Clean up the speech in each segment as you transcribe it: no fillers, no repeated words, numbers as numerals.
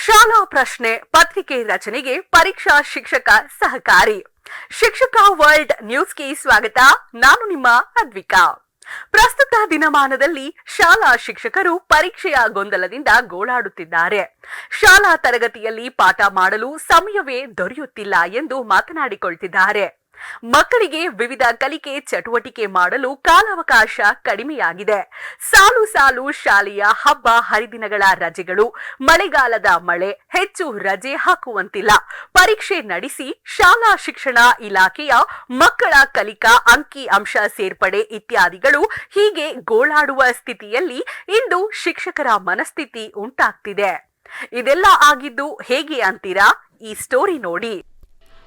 ಶಾಲಾ ಪ್ರಶ್ನೆ ಪತ್ರಿಕೆ ರಚನೆಗೆ ಪರೀಕ್ಷಾ ಶಿಕ್ಷಕ ಸಹಕಾರಿ. ಶಿಕ್ಷಕ ವರ್ಲ್ಡ್ ನ್ಯೂಸ್ಗೆ ಸ್ವಾಗತ. ನಾನು ನಿಮ್ಮ ಅದ್ವಿಕಾ. ಪ್ರಸ್ತುತ ದಿನಮಾನದಲ್ಲಿ ಶಾಲಾ ಶಿಕ್ಷಕರು ಪರೀಕ್ಷೆಯ ಗೊಂದಲದಿಂದ ಗೋಳಾಡುತ್ತಿದ್ದಾರೆ. ಶಾಲಾ ತರಗತಿಯಲ್ಲಿ ಪಾಠ ಮಾಡಲು ಸಮಯವೇ ದೊರೆಯುತ್ತಿಲ್ಲ ಎಂದು ಮಾತನಾಡಿಕೊಳ್ತಿದ್ದಾರೆ. ಮಕ್ಕಳಿಗೆ ವಿವಿಧ ಕಲಿಕೆ ಚಟುವಟಿಕೆ ಮಾಡಲು ಕಾಲಾವಕಾಶ ಕಡಿಮೆಯಾಗಿದೆ. ಸಾಲು ಸಾಲು ಶಾಲೆಯ ಹಬ್ಬ ಹರಿದಿನಗಳ ರಜೆಗಳು, ಮಳೆಗಾಲದ ಮಳೆ ಹೆಚ್ಚು ರಜೆ ಹಾಕುವಂತಿಲ್ಲ. ಪರೀಕ್ಷೆ ನಡೆಸಿ ಶಾಲಾ ಶಿಕ್ಷಣ ಇಲಾಖೆಯ ಮಕ್ಕಳ ಕಲಿಕಾ ಅಂಕಿ ಅಂಶ ಸೇರ್ಪಡೆ ಇತ್ಯಾದಿಗಳು ಹೀಗೆ ಗೋಳಾಡುವ ಸ್ಥಿತಿಯಲ್ಲಿ ಇಂದು ಶಿಕ್ಷಕರ ಮನಸ್ಥಿತಿ ಉಂಟಾಗ್ತಿದೆ. ಇದೆಲ್ಲ ಆಗಿದ್ದು ಹೇಗೆ ಅಂತೀರಾ? ಈ ಸ್ಟೋರಿ ನೋಡಿ.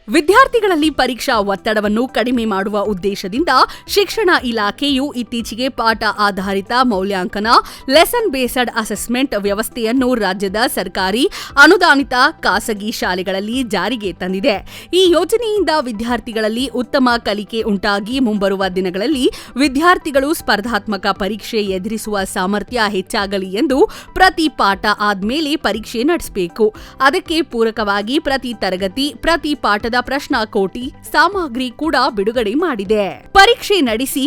ವಿದ್ಯಾರ್ಥಿಗಳಲ್ಲಿ ಪರೀಕ್ಷಾ ಒತ್ತಡವನ್ನು ಕಡಿಮೆ ಮಾಡುವ ಉದ್ದೇಶದಿಂದ ಶಿಕ್ಷಣ ಇಲಾಖೆಯು ಇತ್ತೀಚೆಗೆ ಪಾಠ ಆಧಾರಿತ ಮೌಲ್ಯಾಂಕನ ಲೆಸನ್ ಬೇಸ್ಡ್ ಅಸೆಸ್ಮೆಂಟ್ ವ್ಯವಸ್ಥೆಯನ್ನು ರಾಜ್ಯದ ಸರ್ಕಾರಿ ಅನುದಾನಿತ ಖಾಸಗಿ ಶಾಲೆಗಳಲ್ಲಿ ಜಾರಿಗೆ ತಂದಿದೆ. ಈ ಯೋಜನೆಯಿಂದ ವಿದ್ಯಾರ್ಥಿಗಳಲ್ಲಿ ಉತ್ತಮ ಕಲಿಕೆ ಉಂಟಾಗಿ ಮುಂಬರುವ ದಿನಗಳಲ್ಲಿ ವಿದ್ಯಾರ್ಥಿಗಳು ಸ್ಪರ್ಧಾತ್ಮಕ ಪರೀಕ್ಷೆ ಎದುರಿಸುವ ಸಾಮರ್ಥ್ಯ ಹೆಚ್ಚಾಗಲಿ ಎಂದು ಪ್ರತಿ ಪಾಠ ಆದ್ಮೇಲೆ ಪರೀಕ್ಷೆ ನಡೆಸಬೇಕು. ಅದಕ್ಕೆ ಪೂರಕವಾಗಿ ಪ್ರತಿ ತರಗತಿ ಪ್ರತಿ ಪಾಠದ ಪ್ರಶ್ನಾಕೋಟಿ ಸಾಮಗ್ರಿ ಕೂಡ ಬಿಡುಗಡೆ ಮಾಡಿದೆ. ಪರೀಕ್ಷೆ ನಡೆಸಿ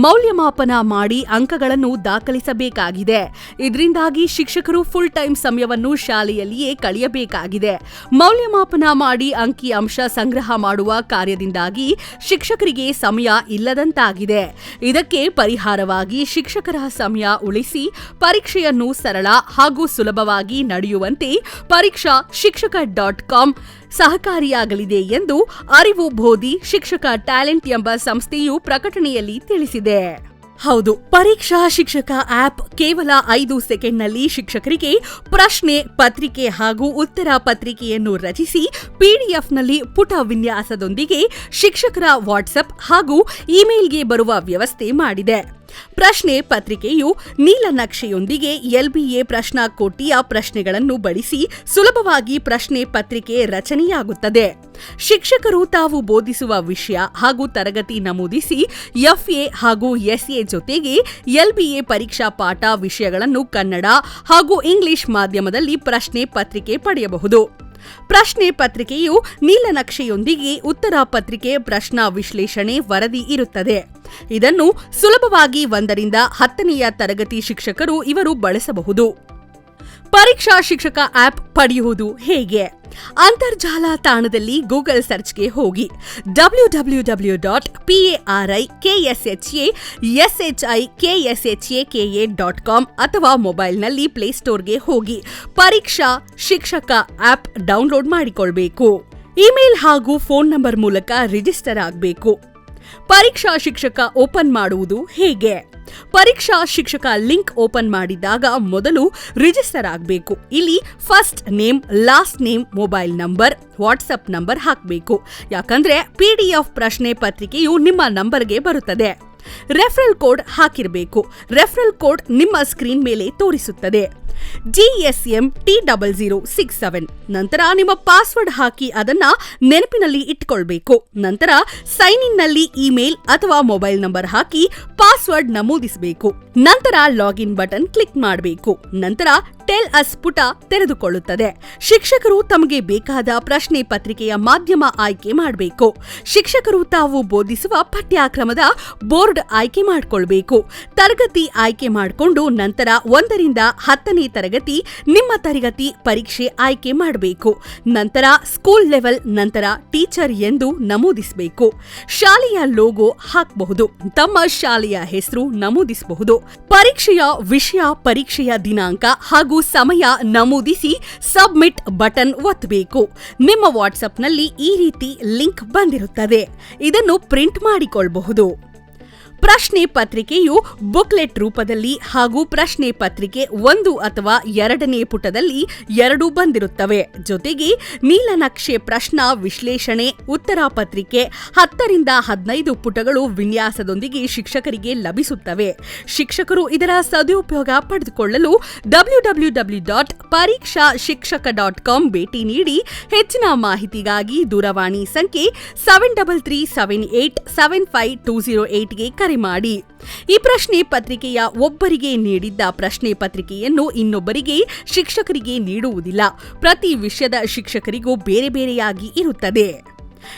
ಮೌಲ್ಯಮಾಪನ ಮಾಡಿ ಅಂಕಗಳನ್ನು ದಾಖಲಿಸಬೇಕಾಗಿದೆ. ಇದರಿಂದಾಗಿ ಶಿಕ್ಷಕರು ಫುಲ್ ಟೈಮ್ ಸಮಯವನ್ನು ಶಾಲೆಯಲ್ಲಿಯೇ ಕಳೆಯಬೇಕಾಗಿದೆ. ಮೌಲ್ಯಮಾಪನ ಮಾಡಿ ಅಂಕಿ ಅಂಶ ಸಂಗ್ರಹ ಮಾಡುವ ಕಾರ್ಯದಿಂದಾಗಿ ಶಿಕ್ಷಕರಿಗೆ ಸಮಯ ಇಲ್ಲದಂತಾಗಿದೆ. ಇದಕ್ಕೆ ಪರಿಹಾರವಾಗಿ ಶಿಕ್ಷಕರ ಸಮಯ ಉಳಿಸಿ ಪರೀಕ್ಷೆಯನ್ನು ಸರಳ ಹಾಗೂ ಸುಲಭವಾಗಿ ನಡೆಯುವಂತೆ ಪರೀಕ್ಷಾ ಶಿಕ್ಷಕ.com ಸಹಕಾರಿಯಾಗಲಿದೆ ಎಂದು ಅರಿವು ಬೋಧಿ ಶಿಕ್ಷಕ ಟ್ಯಾಲೆಂಟ್ ಎಂಬ ಸಂಸ್ಥೆಯು ಪ್ರಕಟಣೆಯಲ್ಲಿ ತಿಳಿಸಿದೆ. ಹೌದು, ಪರೀಕ್ಷಾ ಶಿಕ್ಷಕ ಆಪ್ ಕೇವಲ 5 ಸೆಕೆಂಡ್ನಲ್ಲಿ ಶಿಕ್ಷಕರಿಗೆ ಪ್ರಶ್ನೆ ಪತ್ರಿಕೆ ಹಾಗೂ ಉತ್ತರ ಪತ್ರಿಕೆಯನ್ನು ರಚಿಸಿ ಪಿಡಿಎಫ್ನಲ್ಲಿ ಪುಟ ವಿನ್ಯಾಸದೊಂದಿಗೆ ಶಿಕ್ಷಕರ ವಾಟ್ಸ್ಆಪ್ ಹಾಗೂ ಇಮೇಲ್ಗೆ ಬರುವ ವ್ಯವಸ್ಥೆ ಮಾಡಿದೆ. ಪ್ರಶ್ನೆ ಪತ್ರಿಕೆಯು ನೀಲನಕ್ಷೆಯೊಂದಿಗೆ ಎಲ್ಬಿಎ ಪ್ರಶ್ನಾಕೋಟಿಯ ಪ್ರಶ್ನೆಗಳನ್ನು ಬಳಸಿ ಸುಲಭವಾಗಿ ಪ್ರಶ್ನೆ ಪತ್ರಿಕೆ ರಚನೆಯಾಗುತ್ತದೆ. ಶಿಕ್ಷಕರು ತಾವು ಬೋಧಿಸುವ ವಿಷಯ ಹಾಗೂ ತರಗತಿ ನಮೂದಿಸಿ ಎಫ್ಎ ಹಾಗೂ ಎಸ್ಎ ಜೊತೆಗೆ ಎಲ್ಬಿಎ ಪರೀಕ್ಷಾ ಪಾಠ ವಿಷಯಗಳನ್ನು ಕನ್ನಡ ಹಾಗೂ ಇಂಗ್ಲಿಷ್ ಮಾಧ್ಯಮದಲ್ಲಿ ಪ್ರಶ್ನೆ ಪತ್ರಿಕೆ ಪಡೆಯಬಹುದು. ಪ್ರಶ್ನೆ ಪತ್ರಿಕೆಯು ನೀಲನಕ್ಷೆಯೊಂದಿಗೆ ಉತ್ತರ ಪತ್ರಿಕೆ ಪ್ರಶ್ನಾ ವಿಶ್ಲೇಷಣೆ ವರದಿ ಇರುತ್ತದೆ. ಇದನ್ನು ಸುಲಭವಾಗಿ 1ರಿಂದ 10ನೆಯ ತರಗತಿ ಶಿಕ್ಷಕರು ಇವರು ಬಳಸಬಹುದು. ಪರೀಕ್ಷಾ ಶಿಕ್ಷಕ ಆಪ್ ಪಡೆಯುವುದು ಹೇಗೆ? ಅಂತರ್ಜಾಲ ತಾಣದಲ್ಲಿ ಗೂಗಲ್ ಸರ್ಚ್ಗೆ ಹೋಗಿ www.parikshashake.com ಅಥವಾ ಮೊಬೈಲ್ನಲ್ಲಿ ಪ್ಲೇಸ್ಟೋರ್ಗೆ ಹೋಗಿ ಪರೀಕ್ಷಾ ಶಿಕ್ಷಕ ಆಪ್ ಡೌನ್ಲೋಡ್ ಮಾಡಿಕೊಳ್ಳಬೇಕು. ಇಮೇಲ್ ಹಾಗೂ ಫೋನ್ ನಂಬರ್ ಮೂಲಕ ರಿಜಿಸ್ಟರ್ ಆಗಬೇಕು. ಪರೀಕ್ಷಾ ಶಿಕ್ಷಕ ಓಪನ್ ಮಾಡುವುದು ಹೇಗೆ? ಪರೀಕ್ಷಾ ಶಿಕ್ಷಕ ಲಿಂಕ್ ಓಪನ್ ಮಾಡಿದಾಗ ಮೊದಲು ರಿಜಿಸ್ಟರ್ ಆಗಬೇಕು. ಇಲ್ಲಿ first name, last name, mobile number, WhatsApp number ಹಾಕಬೇಕು. ಯಾಕಂದ್ರೆ ಪಿಡಿಎಫ್ ಪ್ರಶ್ನೆ ಪತ್ರಿಕೆಯು ನಿಮ್ಮ ನಂಬರ್ಗೆ ಬರುತ್ತದೆ. ರೆಫರಲ್ ಕೋಡ್ ಹಾಕಿರಬೇಕು. ರೆಫರಲ್ ಕೋಡ್ ನಿಮ್ಮ ಸ್ಕ್ರೀನ್ ಮೇಲೆ ತೋರಿಸುತ್ತದೆ. GSM T0067. ನಂತರ ನಿಮ್ಮ ಪಾಸ್ವರ್ಡ್ ಹಾಕಿ ಅದನ್ನ ನೆನಪಿನಲ್ಲಿ ಇಟ್ಕೊಳ್ಬೇಕು. ನಂತರ ಸೈನ್ ಇನ್ ನಲ್ಲಿ ಇಮೇಲ್ ಅಥವಾ ಮೊಬೈಲ್ ನಂಬರ್ ಹಾಕಿ ಪಾಸ್ವರ್ಡ್ ನಮೂದಿಸಬೇಕು. ನಂತರ ಲಾಗಿನ್ ಬಟನ್ ಕ್ಲಿಕ್ ಮಾಡಬೇಕು. ನಂತರ ಟೆಲ್ ಅಸ್ ಪುಟ ತೆರೆದುಕೊಳ್ಳುತ್ತದೆ. ಶಿಕ್ಷಕರು ತಮಗೆ ಬೇಕಾದ ಪ್ರಶ್ನೆ ಪತ್ರಿಕೆಯ ಮಾಧ್ಯಮ ಆಯ್ಕೆ ಮಾಡಬೇಕು. ಶಿಕ್ಷಕರು ತಾವು ಬೋಧಿಸುವ ಪಠ್ಯಕ್ರಮದ ಬೋರ್ಡ್ ಆಯ್ಕೆ ಮಾಡಿಕೊಳ್ಬೇಕು. ತರಗತಿ ಆಯ್ಕೆ ಮಾಡಿಕೊಂಡು ನಂತರ 1ರಿಂದ 10ನೇ ತರಗತಿ ನಿಮ್ಮ ತರಗತಿ ಪರೀಕ್ಷೆ ಆಯ್ಕೆ ಮಾಡಬೇಕು. ನಂತರ ಸ್ಕೂಲ್ ಲೆವೆಲ್, ನಂತರ ಟೀಚರ್ ಎಂದು ನಮೂದಿಸಬೇಕು. ಶಾಲೆಯ ಲೋಗೋ ಹಾಕಬಹುದು. ತಮ್ಮ ಶಾಲೆಯ ಹೆಸರು ನಮೂದಿಸಬಹುದು. ಪರೀಕ್ಷೆಯ ವಿಷಯ, ಪರೀಕ್ಷೆಯ ದಿನಾಂಕ ಹಾಗೂ ಸಮಯ ನಮೂದಿಸಿ ಸಬ್ಮಿಟ್ ಬಟನ್ ಒತ್ತಬೇಕು. ನಿಮ್ಮ ವಾಟ್ಸ್ಆಪ್ನಲ್ಲಿ ಈ ರೀತಿ ಲಿಂಕ್ ಬಂದಿರುತ್ತದೆ. ಇದನ್ನು ಪ್ರಿಂಟ್ ಮಾಡಿಕೊಳ್ಳಬಹುದು. ಪ್ರಶ್ನೆ ಪತ್ರಿಕೆಯು ಬುಕ್ಲೆಟ್ ರೂಪದಲ್ಲಿ ಹಾಗೂ ಪ್ರಶ್ನೆ ಪತ್ರಿಕೆ 1 ಅಥವಾ 2ನೇ ಪುಟದಲ್ಲಿ 2 ಬಂದಿರುತ್ತವೆ. ಜೊತೆಗೆ ನೀಲನಕ್ಷೆ ಪ್ರಶ್ನಾ ವಿಶ್ಲೇಷಣೆ ಉತ್ತರ ಪತ್ರಿಕೆ 10ರಿಂದ 15 ಪುಟಗಳು ವಿನ್ಯಾಸದೊಂದಿಗೆ ಶಿಕ್ಷಕರಿಗೆ ಲಭಿಸುತ್ತವೆ. ಶಿಕ್ಷಕರು ಇದರ ಸದುಪಯೋಗ ಪಡೆದುಕೊಳ್ಳಲು www.parikshashikshaka.com ಭೇಟಿ ನೀಡಿ ಹೆಚ್ಚಿನ ಮಾಹಿತಿಗಾಗಿ ದೂರವಾಣಿ ಸಂಖ್ಯೆ 7337875208ಗೆ ಕರೆ ಮಾಡಿ. ಈ ಪ್ರಶ್ನೆ ಪತ್ರಿಕೆಯ ಒಬ್ಬರಿಗೆ ನೀಡಿದ್ದ ಪ್ರಶ್ನೆ ಪತ್ರಿಕೆಯನ್ನು ಇನ್ನೊಬ್ಬರಿಗೆ ಶಿಕ್ಷಕರಿಗೆ ನೀಡುವುದಿಲ್ಲ. ಪ್ರತಿ ವಿಷಯದ ಶಿಕ್ಷಕರಿಗೂ ಬೇರೆ ಬೇರೆಯಾಗಿ ಇರುತ್ತದೆ.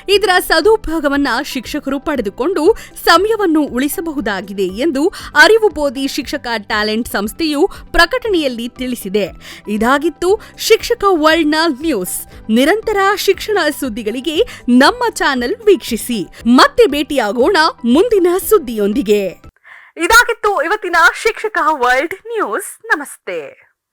ಇದರ ಸದುಪಯೋಗವನ್ನ ಶಿಕ್ಷಕರು ಪಡೆದುಕೊಂಡು ಸಮಯವನ್ನು ಉಳಿಸಬಹುದಾಗಿದೆ ಎಂದು ಅರಿವು ಬೋಧಿ ಶಿಕ್ಷಕ ಟ್ಯಾಲೆಂಟ್ ಸಂಸ್ಥೆಯು ಪ್ರಕಟಣೆಯಲ್ಲಿ ತಿಳಿಸಿದೆ. ಇದಾಗಿತ್ತು ಶಿಕ್ಷಕ ವರ್ಲ್ಡ್ನ ನ್ಯೂಸ್. ನಿರಂತರ ಶಿಕ್ಷಣ ಸುದ್ದಿಗಳಿಗೆ ನಮ್ಮ ಚಾನೆಲ್ ವೀಕ್ಷಿಸಿ. ಮತ್ತೆ ಭೇಟಿಯಾಗೋಣ ಮುಂದಿನ ಸುದ್ದಿಯೊಂದಿಗೆ. ಇದಾಗಿತ್ತು ಇವತ್ತಿನ ಶಿಕ್ಷಕ ವರ್ಲ್ಡ್ ನ್ಯೂಸ್. ನಮಸ್ತೆ.